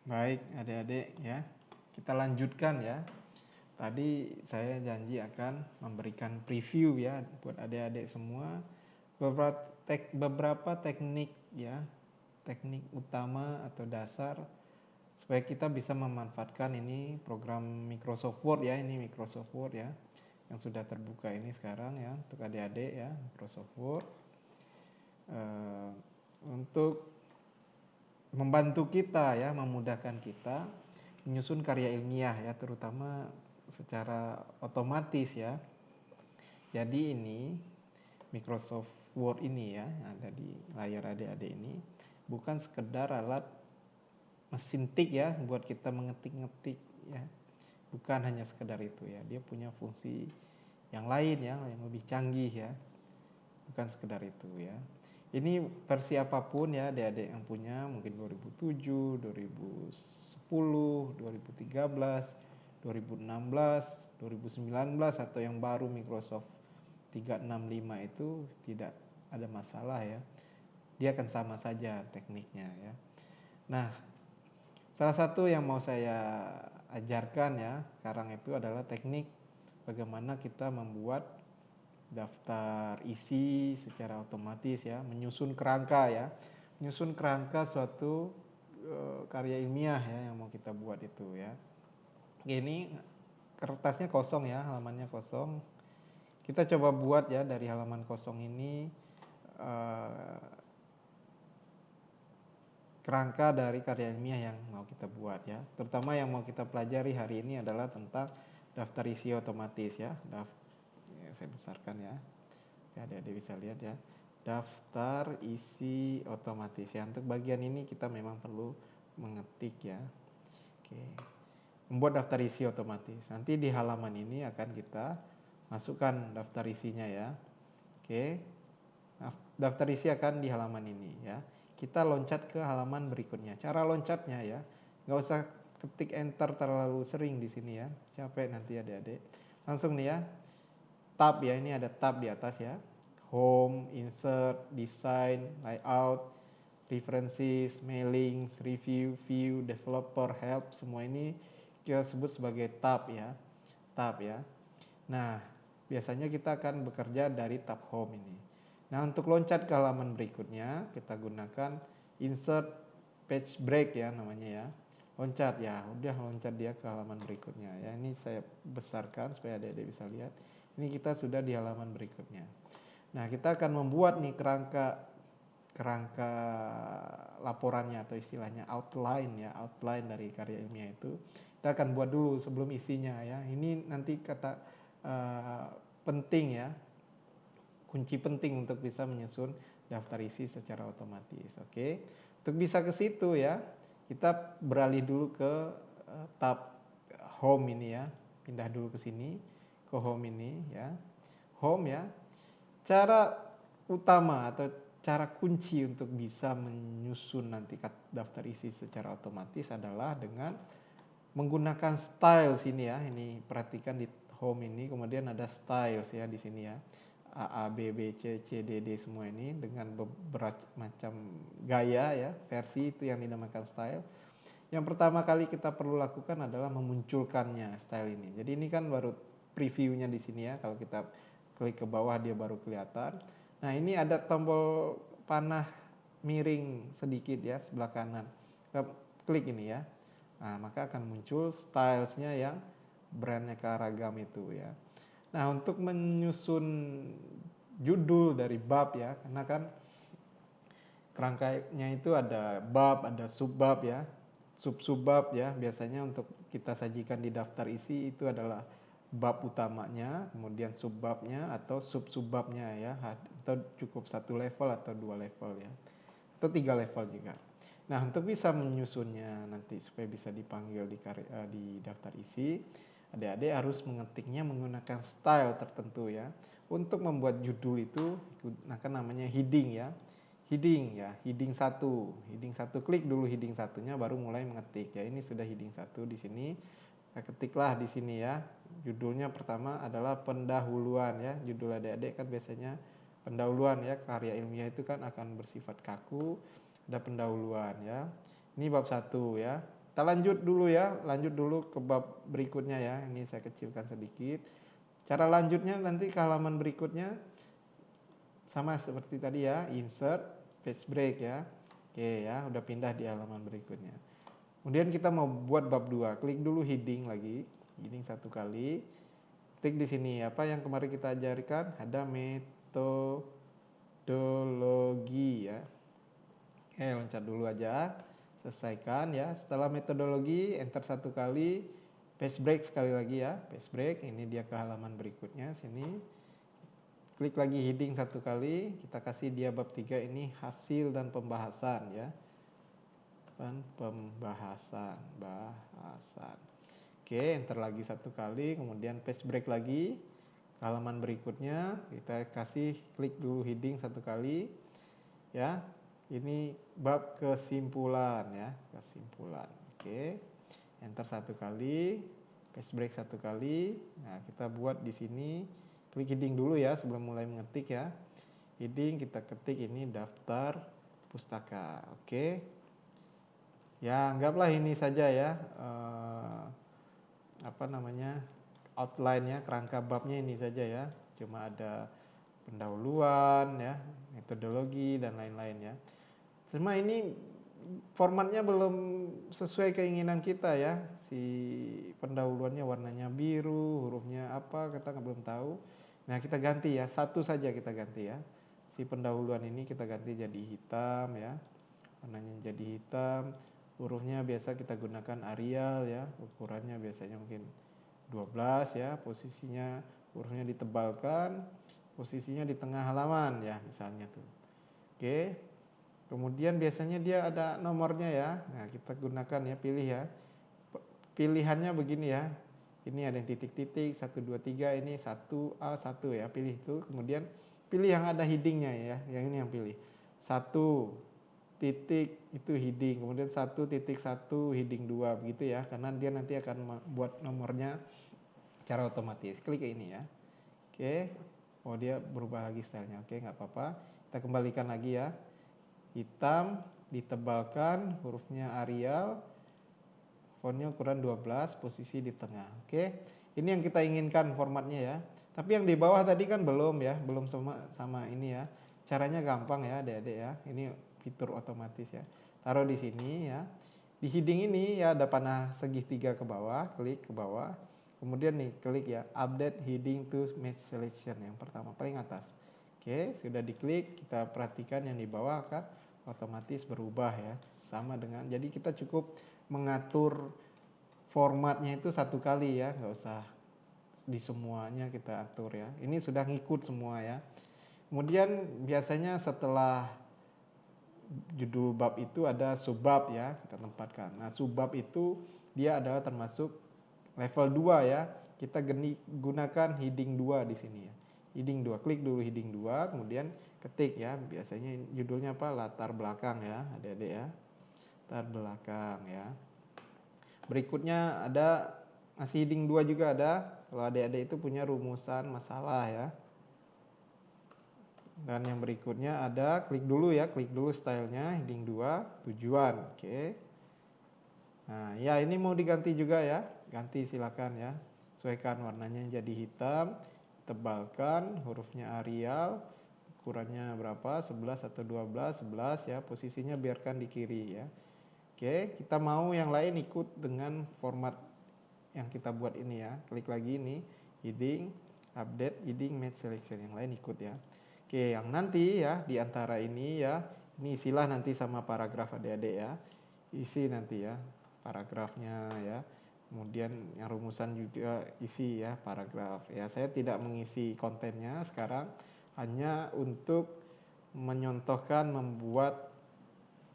Baik, adik-adik ya. Kita lanjutkan ya. Tadi saya janji akan memberikan preview ya buat adik-adik semua beberapa teknik ya, teknik utama atau dasar supaya kita bisa memanfaatkan ini program Microsoft Word ya, ini Microsoft Word ya yang sudah terbuka ini sekarang ya untuk adik-adik ya, Microsoft Word untuk membantu kita ya, memudahkan kita menyusun karya ilmiah ya, terutama secara otomatis ya. Jadi ini Microsoft Word ini ya, yang ada di layar adik-adik ini bukan sekedar alat mesin tik ya buat kita mengetik-ngetik ya. Bukan hanya sekedar itu ya, dia punya fungsi yang lain ya, yang lebih canggih ya. Bukan sekedar itu ya. Ini versi apapun ya adik-adik yang punya, mungkin 2007, 2010, 2013, 2016, 2019 atau yang baru Microsoft 365 itu tidak ada masalah ya. Dia akan sama saja tekniknya ya. Nah, salah satu yang mau saya ajarkan ya sekarang itu adalah teknik bagaimana kita membuat daftar isi secara otomatis ya, menyusun kerangka ya, menyusun kerangka suatu karya ilmiah ya yang mau kita buat itu ya. Ini kertasnya kosong ya, halamannya kosong. Kita coba buat ya dari halaman kosong ini kerangka dari karya ilmiah yang mau kita buat ya. Terutama yang mau kita pelajari hari ini adalah tentang daftar isi otomatis ya. Saya besarkan ya. Adik-adik bisa lihat ya. Daftar isi otomatis ya. Untuk bagian ini kita memang perlu mengetik ya. Oke. Membuat daftar isi otomatis. Nanti di halaman ini akan kita masukkan daftar isinya ya. Oke. Daftar isi akan di halaman ini ya. Kita loncat ke halaman berikutnya. Cara loncatnya ya, nggak usah ketik enter terlalu sering di sini ya. Capek nanti adik-adik. Langsung nih ya. Tab ya, ini ada tab di atas ya. Home, insert, design, layout, references, mailings, review, view, developer, help, semua ini kita sebut sebagai tab ya. Tab ya. Nah, biasanya kita akan bekerja dari tab home ini. Nah, untuk loncat ke halaman berikutnya, kita gunakan insert page break ya namanya ya. Loncat ya, udah loncat dia ke halaman berikutnya ya. Ini saya besarkan supaya adik-adik bisa lihat. Ini kita sudah di halaman berikutnya. Nah, kita akan membuat nih kerangka laporannya atau istilahnya outline ya, outline dari karya ilmiah itu. Kita akan buat dulu sebelum isinya ya. Ini nanti kata penting ya, kunci penting untuk bisa menyusun daftar isi secara otomatis. Oke, untuk bisa ke situ ya, kita beralih dulu ke tab home ini ya, pindah dulu ke sini, ke home ini ya, home ya. Cara utama atau cara kunci untuk bisa menyusun nanti daftar isi secara otomatis adalah dengan menggunakan style sini ya. Ini perhatikan di home ini, kemudian ada styles ya di sini ya. A, B, B, C, C, D, D semua ini dengan beberapa macam gaya ya, versi itu yang dinamakan style. Yang pertama kali kita perlu lakukan adalah memunculkannya style ini. Jadi ini kan baru previewnya di sini ya. Kalau kita klik ke bawah dia baru kelihatan. Nah, ini ada tombol panah miring sedikit ya sebelah kanan. Kita klik ini ya. Nah, maka akan muncul stylesnya yang beraneka ragam itu ya. Nah, untuk menyusun judul dari bab ya, karena kan kerangkanya itu ada bab, ada subbab ya, sub-subbab ya. Biasanya untuk kita sajikan di daftar isi itu adalah bab utamanya, kemudian subbabnya atau sub-subbabnya ya, atau cukup satu level atau dua level ya, atau 3 level juga. Nah, untuk bisa menyusunnya nanti supaya bisa dipanggil di daftar isi, adik-adik harus mengetiknya menggunakan style tertentu ya. Untuk membuat judul itu gunakan namanya heading ya. Heading ya, heading 1. Heading 1 klik dulu heading satunya baru mulai mengetik ya. Ini sudah heading 1 di sini. Nah, ketiklah di sini ya. Judulnya pertama adalah pendahuluan ya. Judul adik-adik kan biasanya pendahuluan ya, karya ilmiah itu kan akan bersifat kaku, ada pendahuluan ya. Ini bab 1 ya. Kita lanjut dulu ya, lanjut dulu ke bab berikutnya ya. Ini saya kecilkan sedikit. Cara lanjutnya nanti ke halaman berikutnya sama seperti tadi ya, insert, page break ya. Oke ya, udah pindah di halaman berikutnya. Kemudian kita mau buat bab 2, klik dulu heading lagi, heading 1 kali. Klik di sini, apa yang kemarin kita ajarkan, ada metodologi ya. Oke, loncat dulu aja, selesaikan ya. Setelah metodologi, enter 1 kali, page break sekali lagi ya, page break. Ini dia ke halaman berikutnya, sini. Klik lagi heading 1 kali, kita kasih dia bab 3 ini hasil dan pembahasan ya. Dan pembahasan, bahasan. Oke, enter lagi 1 kali, kemudian page break lagi. Halaman berikutnya, kita kasih klik dulu heading 1 kali ya. Ini bab kesimpulan ya, kesimpulan. Oke, enter 1 kali, page break 1 kali. Nah, kita buat di sini, klik heading dulu ya sebelum mulai mengetik ya. Heading kita ketik ini daftar pustaka. Oke, ya anggaplah ini saja ya, outline-nya, kerangka babnya ini saja ya. Cuma ada pendahuluan ya, metodologi dan lain-lain ya. Cuma ini formatnya belum sesuai keinginan kita ya. Si pendahuluannya warnanya biru, hurufnya apa kita belum tahu. Nah, kita ganti ya, satu saja kita ganti ya. Si pendahuluan ini kita ganti jadi hitam ya. Warnanya jadi hitam. Hurufnya biasa kita gunakan Arial ya. Ukurannya biasanya mungkin 12 ya. Posisinya hurufnya ditebalkan. Posisinya di tengah halaman ya, misalnya tuh. Oke. Kemudian biasanya dia ada nomornya ya. Nah, kita gunakan ya, pilih ya. Pilihannya begini ya. Ini ada yang titik-titik, 1, 2, 3, ini 1A, 1 ya. Pilih itu. Kemudian pilih yang ada headingnya ya. Yang ini yang pilih. 1 titik itu heading. Kemudian 1.1 heading 2 begitu ya. Karena dia nanti akan buat nomornya secara otomatis. Klik ini ya. Oke. Oh, dia berubah lagi stylenya. Oke, nggak apa-apa. Kita kembalikan lagi ya. Hitam, ditebalkan, hurufnya Arial, fontnya ukuran 12, posisi di tengah. Oke, ini yang kita inginkan formatnya ya. Tapi yang di bawah tadi kan belum ya, belum sama ini ya. Caranya gampang ya adik-adik ya. Ini fitur otomatis ya. Taruh di sini ya. Di heading ini ya ada panah segitiga ke bawah, klik ke bawah. Kemudian nih klik ya, update heading to match selection yang pertama paling atas. Oke, sudah diklik, kita perhatikan yang di bawah kan otomatis berubah ya, sama dengan, jadi kita cukup mengatur formatnya itu 1 kali ya, nggak usah di semuanya kita atur ya. Ini sudah ngikut semua ya. Kemudian biasanya setelah judul bab itu ada subbab ya, kita tempatkan. Nah, subbab itu dia adalah termasuk level 2 ya. Kita gunakan heading 2 di sini ya. Heading 2, klik dulu heading 2, kemudian ketik ya. Biasanya judulnya apa? Latar belakang ya, adik-adik ya. Latar belakang ya. Berikutnya ada masih heading 2 juga ada. Kalau adik-adik itu punya rumusan masalah ya. Dan yang berikutnya ada, klik dulu ya, klik dulu stylenya, heading 2, tujuan. Oke. Nah, ya ini mau diganti juga ya. Ganti silakan ya. Sesuaikan warnanya jadi hitam, tebalkan, hurufnya Arial, ukurannya berapa? 11 atau 12? 11 ya. Posisinya biarkan di kiri ya. Oke, kita mau yang lain ikut dengan format yang kita buat ini ya. Klik lagi ini, heading, update, heading, match selection. Yang lain ikut ya. Oke, yang nanti ya di antara ini ya, ini isilah nanti sama paragraf adik-adik ya. Isi nanti ya paragrafnya ya. Kemudian yang rumusan juga isi ya paragraf. Ya, saya tidak mengisi kontennya sekarang, hanya untuk menyontohkan membuat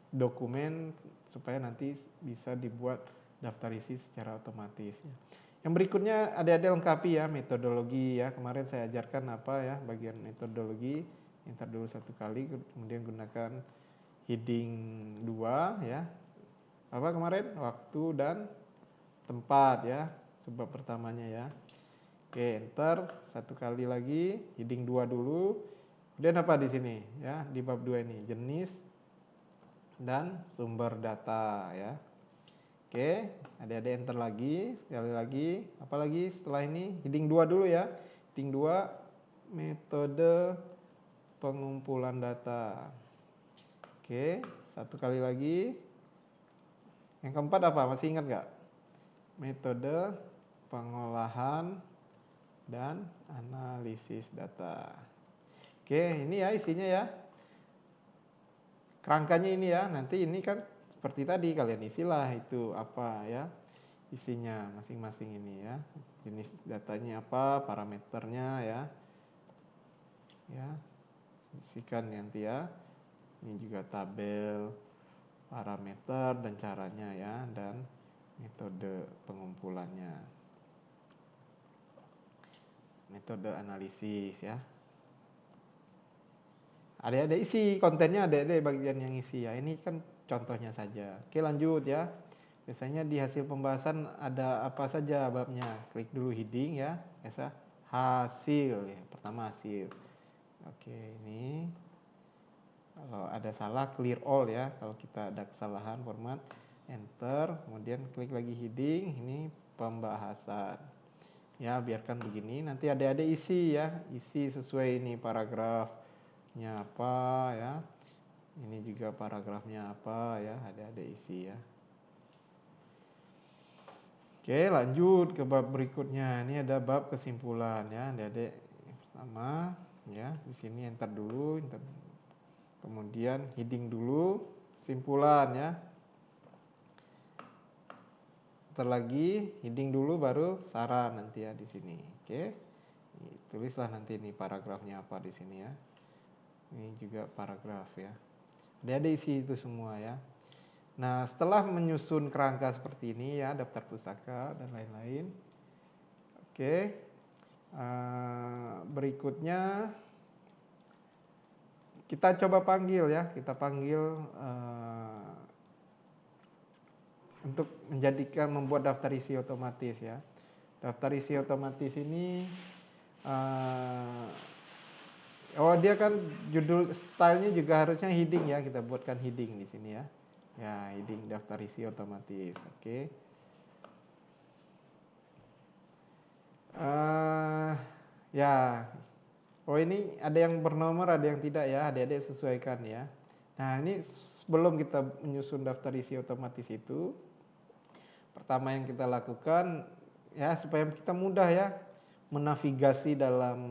dokumen supaya nanti bisa dibuat daftar isi secara otomatis ya. Yang berikutnya adik-adik lengkapi ya metodologi ya. Kemarin saya ajarkan apa ya bagian metodologi. Enter dulu 1 kali, kemudian gunakan heading 2 ya. Apa kemarin? Waktu dan tempat ya. Subbab pertamanya ya. Oke, enter 1 kali lagi, heading 2 dulu. Kemudian apa di sini ya? Di bab 2 ini jenis dan sumber data ya. Oke, adik-adik enter lagi, sekali lagi. Apalagi setelah ini, heading 2 dulu ya. Heading 2, metode pengumpulan data. Oke, satu kali lagi. Yang keempat apa? Masih ingat nggak? Metode pengolahan dan analisis data. Oke, ini ya isinya ya. Kerangkanya ini ya. Nanti ini kan seperti tadi kalian isilah itu apa ya isinya masing-masing ini ya. Jenis datanya apa, parameternya ya. Ya, isikan nanti ya. Ini juga tabel parameter dan caranya ya dan metode pengumpulannya. Metode analisis ya. Adik-adik isi kontennya, adik-adik bagian yang isi ya. Ini kan contohnya saja. Oke, lanjut ya. Biasanya di hasil pembahasan ada apa saja babnya. Klik dulu heading ya. Biasa hasil ya. Pertama hasil. Oke, ini kalau ada salah clear all ya. Kalau kita ada kesalahan format enter, kemudian klik lagi heading, ini pembahasan. Ya, biarkan begini. Nanti adik-adik isi ya. Isi sesuai ini paragrafnya apa ya. Ini juga paragrafnya apa ya, adik-adik isi ya. Oke, lanjut ke bab berikutnya. Ini ada bab kesimpulan ya, adik-adik. Pertama ya, di sini enter dulu, kemudian heading dulu, kesimpulan ya. Ntar lagi heading dulu baru saran nanti ya di sini. Oke. Tulislah nanti ini paragrafnya apa di sini ya. Ini juga paragraf ya. Adik-adik isi itu semua ya. Nah, setelah menyusun kerangka seperti ini ya, daftar pustaka dan lain-lain. Oke. Berikutnya kita coba panggil ya, kita panggil untuk membuat daftar isi otomatis ya. Daftar isi otomatis ini dia kan judul stylenya juga harusnya heading ya, kita buatkan heading di sini ya. Ya, heading daftar isi otomatis. Oke. Ya. Oh, ini ada yang bernomor, ada yang tidak ya. Adik-adik sesuaikan ya. Nah, ini sebelum kita menyusun daftar isi otomatis itu, pertama yang kita lakukan ya supaya kita mudah ya menavigasi dalam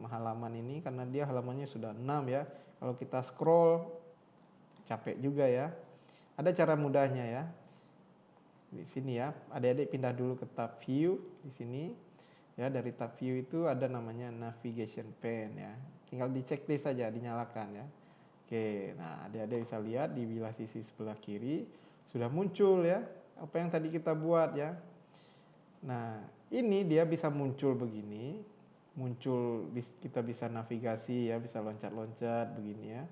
halaman ini karena dia halamannya sudah 6 ya. Kalau kita scroll capek juga ya. Ada cara mudahnya ya. Di sini ya, adik-adik pindah dulu ke tab view di sini. Ya, dari tab view itu ada namanya navigation pane ya. Tinggal di checklist saja, dinyalakan ya. Oke, nah adik-adik bisa lihat di bilah sisi sebelah kiri sudah muncul ya apa yang tadi kita buat ya. Nah, ini dia bisa muncul begini, kita bisa navigasi ya, bisa loncat-loncat begini ya.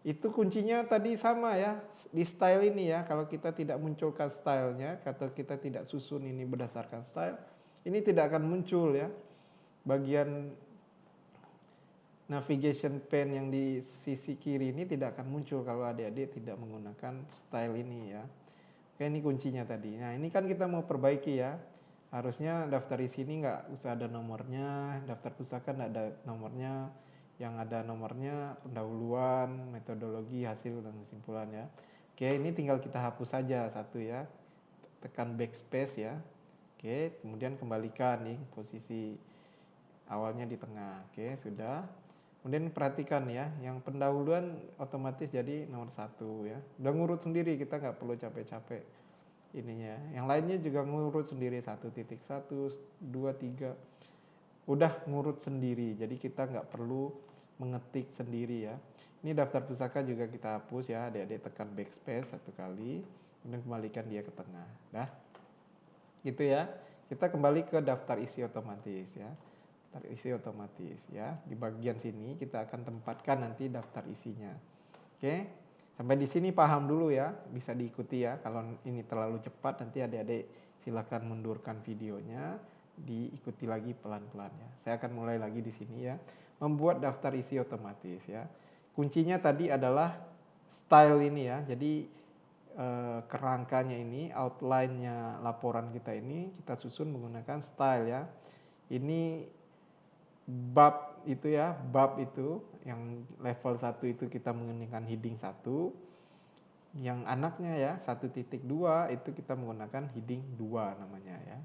Itu kuncinya tadi sama ya, di style ini ya. Kalau kita tidak munculkan stylenya, atau kita tidak susun ini berdasarkan style, ini tidak akan muncul ya. Bagian navigation pane yang di sisi kiri ini tidak akan muncul kalau adik-adik tidak menggunakan style ini ya. Oke, ini kuncinya tadi. Nah, ini kan kita mau perbaiki ya. Harusnya daftar isi ini nggak usah ada nomornya, daftar pustaka nggak ada nomornya. Yang ada nomornya pendahuluan, metodologi, hasil, dan kesimpulan ya. Oke, ini tinggal kita hapus saja satu ya. Tekan backspace ya. Oke, kemudian kembalikan nih posisi awalnya di tengah. Oke, sudah. Kemudian perhatikan ya, yang pendahuluan otomatis jadi nomor 1 ya. Udah ngurut sendiri, kita nggak perlu capek-capek ininya. Yang lainnya juga ngurut sendiri 1.1, 2, 3. Udah ngurut sendiri, jadi kita nggak perlu mengetik sendiri ya. Ini daftar pustaka juga kita hapus ya, adik-adik tekan backspace satu kali, kemudian kembalikan dia ke tengah. Dah, gitu ya. Kita kembali ke daftar isi otomatis ya. Daftar isi otomatis ya. Di bagian sini kita akan tempatkan nanti daftar isinya. Oke, sampai di sini paham dulu ya, bisa diikuti ya. Kalau ini terlalu cepat nanti adik-adik silakan mundurkan videonya, diikuti lagi pelan-pelan ya. Saya akan mulai lagi di sini ya. Membuat daftar isi otomatis ya. Kuncinya tadi adalah style ini ya. Jadi kerangkanya ini, outline-nya laporan kita ini kita susun menggunakan style ya. Ini bab itu ya, bab itu yang level 1 itu kita menggunakan heading 1. Yang anaknya ya 1.2 itu kita menggunakan heading 2 namanya ya.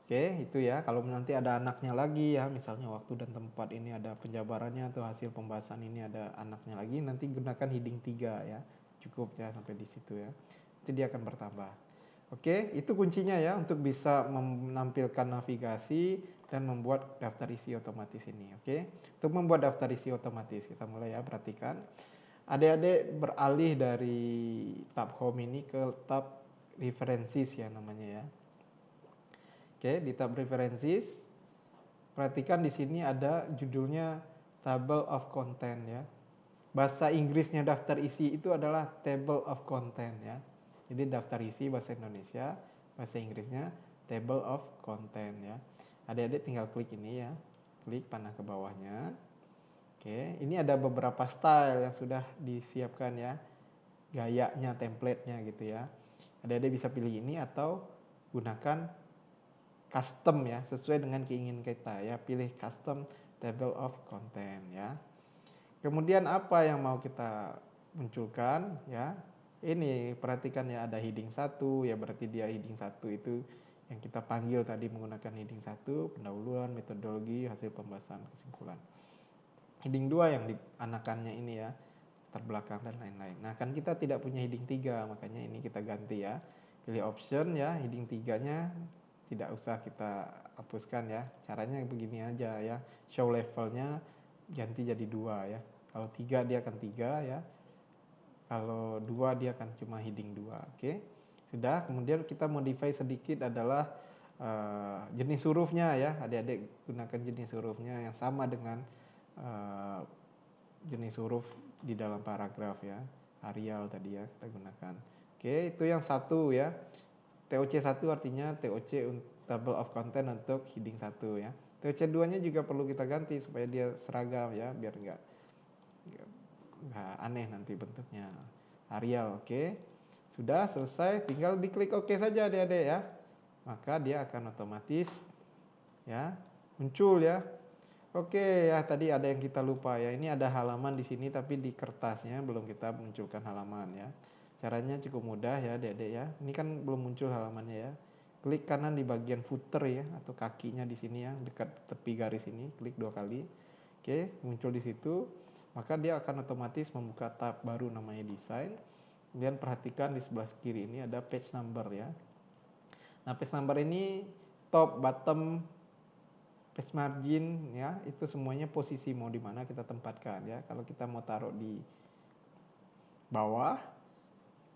Oke, itu ya. Kalau nanti ada anaknya lagi ya, misalnya waktu dan tempat ini ada penjabarannya atau hasil pembahasan ini ada anaknya lagi, nanti gunakan heading 3 ya. Cukup ya sampai di situ ya. Nanti dia akan bertambah. Oke, itu kuncinya ya untuk bisa menampilkan navigasi dan membuat daftar isi otomatis ini. Oke, untuk membuat daftar isi otomatis kita mulai ya, perhatikan. Adik-adik beralih dari tab home ini ke tab references ya namanya ya. Oke, di tab references, perhatikan di sini ada judulnya table of content ya. Bahasa Inggrisnya daftar isi itu adalah table of content ya. Jadi daftar isi bahasa Indonesia, bahasa Inggrisnya table of content ya. Adik-adik tinggal klik ini ya, klik panah ke bawahnya. Oke, ini ada beberapa style yang sudah disiapkan ya, gayanya, template-nya gitu ya. Adik-adik bisa pilih ini atau gunakan custom ya, sesuai dengan keinginan kita ya, pilih custom table of content ya. Kemudian apa yang mau kita munculkan ya, ini perhatikan ya, ada heading 1 ya, berarti dia heading 1 itu yang kita panggil tadi menggunakan heading 1, pendahuluan, metodologi, hasil pembahasan, kesimpulan. Heading 2 yang dianakannya ini ya, terbelakang dan lain-lain. Nah kan kita tidak punya heading 3, makanya ini kita ganti ya, pilih option ya, heading 3-nya tidak usah kita hapuskan ya. Caranya begini aja ya, show levelnya ganti jadi 2 ya. Kalau 3 dia akan 3 ya, kalau 2 dia akan cuma heading 2. Oke, sudah. Kemudian kita modify sedikit adalah jenis hurufnya ya, adik-adik gunakan jenis hurufnya yang sama dengan jenis huruf di dalam paragraf ya, Arial tadi ya kita gunakan. Oke, itu yang satu ya. TOC 1 artinya TOC table of content untuk heading 1 ya. TOC 2-nya juga perlu kita ganti supaya dia seragam ya, biar enggak aneh nanti bentuknya. Arial, oke. Sudah selesai, tinggal diklik oke saja adik-adik ya. Maka dia akan otomatis ya muncul ya. Oke ya, tadi ada yang kita lupa ya. Ini ada halaman di sini tapi di kertasnya belum kita munculkan halaman ya. Caranya cukup mudah ya adik-adik ya. Ini kan belum muncul halamannya ya. Klik kanan di bagian footer ya, atau kakinya di sini ya, dekat tepi garis ini, klik 2 kali. Oke, muncul di situ. Maka dia akan otomatis membuka tab baru namanya desain. Kemudian perhatikan di sebelah kiri ini ada page number ya. Nah, page number ini top, bottom, page margin ya, itu semuanya posisi mau di mana kita tempatkan ya. Kalau kita mau taruh di bawah,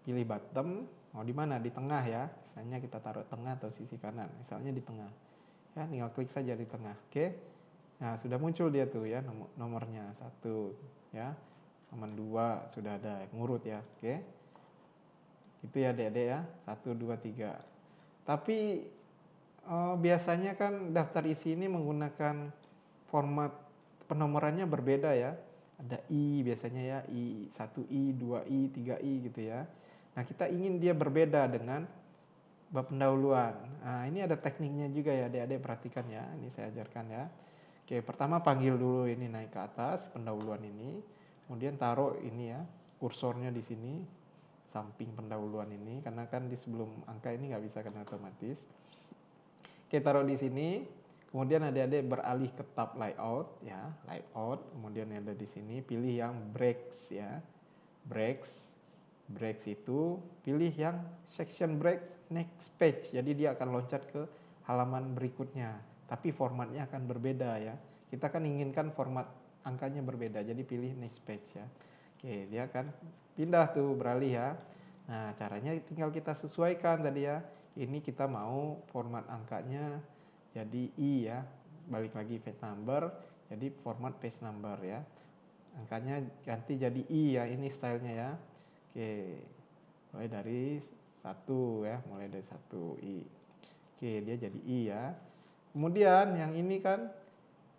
pilih bottom, mau di mana? Di tengah ya. Misalnya kita taruh tengah atau sisi kanan, misalnya di tengah. Ya, tinggal klik saja di tengah. Oke. Nah, sudah muncul dia tuh ya nomornya 1 ya. Nomor 2 sudah ada ngurut ya. Oke. Itu ya Adik-adik ya. 1 2 3. Tapi biasanya kan daftar isi ini menggunakan format penomorannya berbeda ya. Ada I biasanya ya, I1I, 2I, 3I gitu ya. Nah, kita ingin dia berbeda dengan bab pendahuluan. Nah, ini ada tekniknya juga ya adik-adik, perhatikan ya. Ini saya ajarkan ya. Oke, pertama panggil dulu ini naik ke atas pendahuluan ini. Kemudian taruh ini ya, kursornya di sini samping pendahuluan ini, karena kan di sebelum angka ini nggak bisa kan otomatis. Oke, taruh di sini. Kemudian adik-adik beralih ke tab layout ya, layout. Kemudian yang ada di sini pilih yang breaks ya. Breaks. Breaks itu pilih yang section break next page. Jadi dia akan loncat ke halaman berikutnya. Tapi formatnya akan berbeda ya. Kita kan inginkan format angkanya berbeda. Jadi pilih next page ya. Oke, dia akan pindah tuh, beralih ya. Nah, caranya tinggal kita sesuaikan tadi ya. Ini kita mau format angkanya jadi I ya. Balik lagi page number, jadi format page number ya. Angkanya ganti jadi I ya, ini stylenya ya. Oke, mulai dari 1 ya, mulai dari 1 I. Oke, dia jadi I ya. Kemudian yang ini kan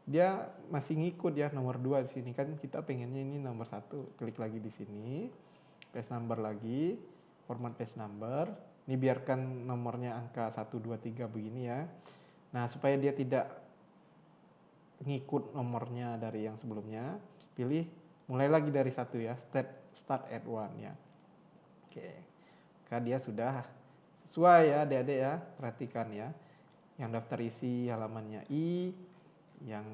dia masih ngikut ya, nomor 2 di sini kan kita pengennya ini nomor 1. Klik lagi di sini. page number lagi, format page number. Ini biarkan nomornya angka 1, 2, 3 begini ya. Nah, supaya dia tidak ngikut nomornya dari yang sebelumnya, pilih mulai lagi dari 1 ya, start at 1 ya. Oke, maka dia sudah sesuai ya adik-adik ya, perhatikan ya. Yang daftar isi halamannya I, yang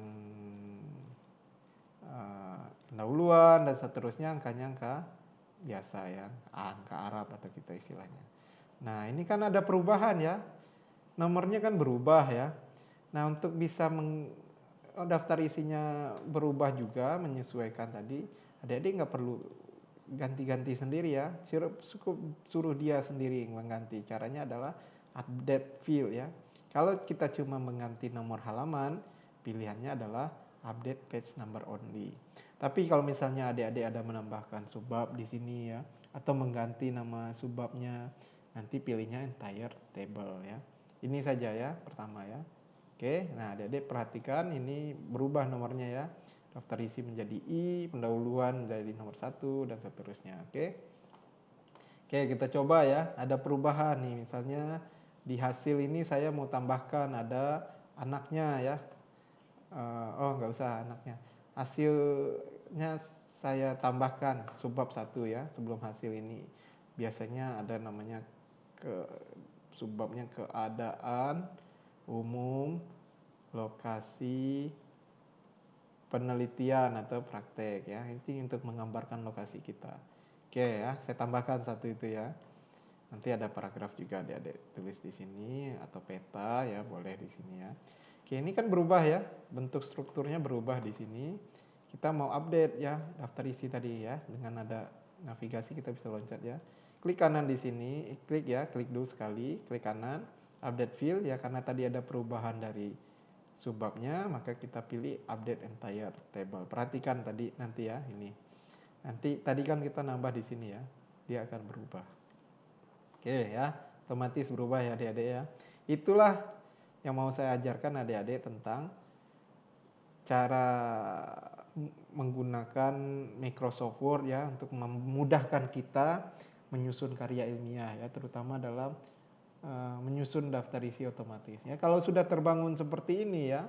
pendahuluan dan seterusnya angkanya angka biasa ya, angka Arab atau kita istilahnya. Nah, ini kan ada perubahan ya, nomornya kan berubah ya. Nah, untuk bisa daftar isinya berubah juga, menyesuaikan tadi, adik-adik nggak perlu ganti-ganti sendiri ya, cukup suruh dia sendiri mengganti. Caranya adalah update field ya. Kalau kita cuma mengganti nomor halaman, pilihannya adalah update page number only. Tapi kalau misalnya adik-adik ada menambahkan subbab di sini ya, atau mengganti nama subbabnya, nanti pilihnya entire table ya. Ini saja ya pertama ya. Oke, nah adik-adik perhatikan ini berubah nomornya ya. Daftar isi menjadi I, pendahuluan menjadi nomor 1 dan seterusnya. Oke. Oke, kita coba ya. Ada perubahan nih, misalnya di hasil ini saya mau tambahkan ada anaknya ya. Oh, nggak usah anaknya. Hasilnya saya tambahkan subbab 1 ya sebelum hasil ini. Biasanya ada namanya subbabnya keadaan umum, lokasi, penelitian atau praktek ya. Ini untuk menggambarkan lokasi kita. Oke ya, saya tambahkan 1 itu ya. Nanti ada paragraf juga adik-adik tulis di sini atau peta ya, boleh di sini ya. Oke, ini kan berubah ya. Bentuk strukturnya berubah di sini. Kita mau update ya daftar isi tadi ya. Dengan ada navigasi kita bisa loncat ya. Klik kanan di sini, klik ya, klik dulu sekali, klik kanan, update field ya, karena tadi ada perubahan dari subbabnya, maka kita pilih update entire table. Perhatikan tadi nanti ya, ini. Nanti tadi kan kita nambah di sini ya, dia akan berubah. Oke ya, otomatis berubah ya adik-adik ya. Itulah yang mau saya ajarkan adik-adik tentang cara menggunakan Microsoft Word ya untuk memudahkan kita menyusun karya ilmiah ya, terutama dalam menyusun daftar isi otomatis ya. Kalau sudah terbangun seperti ini ya,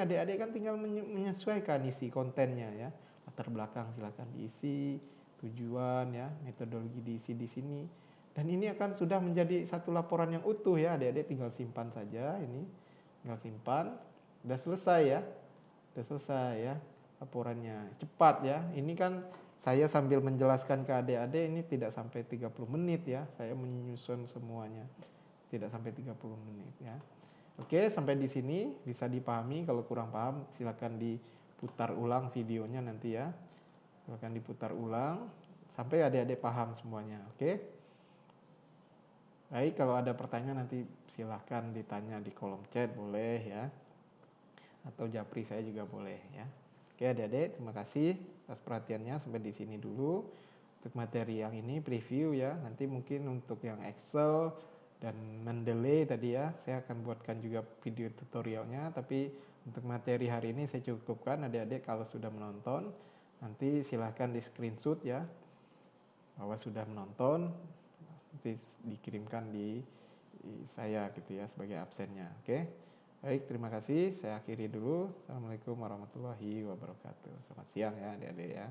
adik-adik kan tinggal menyesuaikan isi kontennya ya. Latar belakang silakan diisi, tujuan ya, metodologi diisi di sini. Dan ini akan sudah menjadi satu laporan yang utuh ya, adik-adik tinggal simpan saja ini. Tinggal simpan, udah selesai ya. Udah selesai ya laporannya. Cepat ya. Ini kan saya sambil menjelaskan ke adik-adik ini tidak sampai 30 menit ya. Saya menyusun semuanya. Tidak sampai 30 menit ya. Oke, sampai di sini bisa dipahami. Kalau kurang paham silakan diputar ulang videonya nanti ya. Silakan diputar ulang sampai adik-adik paham semuanya. Oke. Baik, kalau ada pertanyaan nanti silahkan ditanya di kolom chat boleh ya. Atau japri saya juga boleh ya. Oke adik-adik, terima kasih atas perhatiannya, sampai di sini dulu untuk materi yang ini preview ya. Nanti mungkin untuk yang Excel dan Mendeley tadi ya, saya akan buatkan juga video tutorialnya. Tapi untuk materi hari ini saya cukupkan. Adik-adik kalau sudah menonton, nanti silahkan di screenshot ya bahwa sudah menonton, nanti dikirimkan di saya gitu ya sebagai absennya. Oke. Baik, terima kasih. Saya akhiri dulu. Assalamualaikum warahmatullahi wabarakatuh. Selamat siang ya adik-adik ya.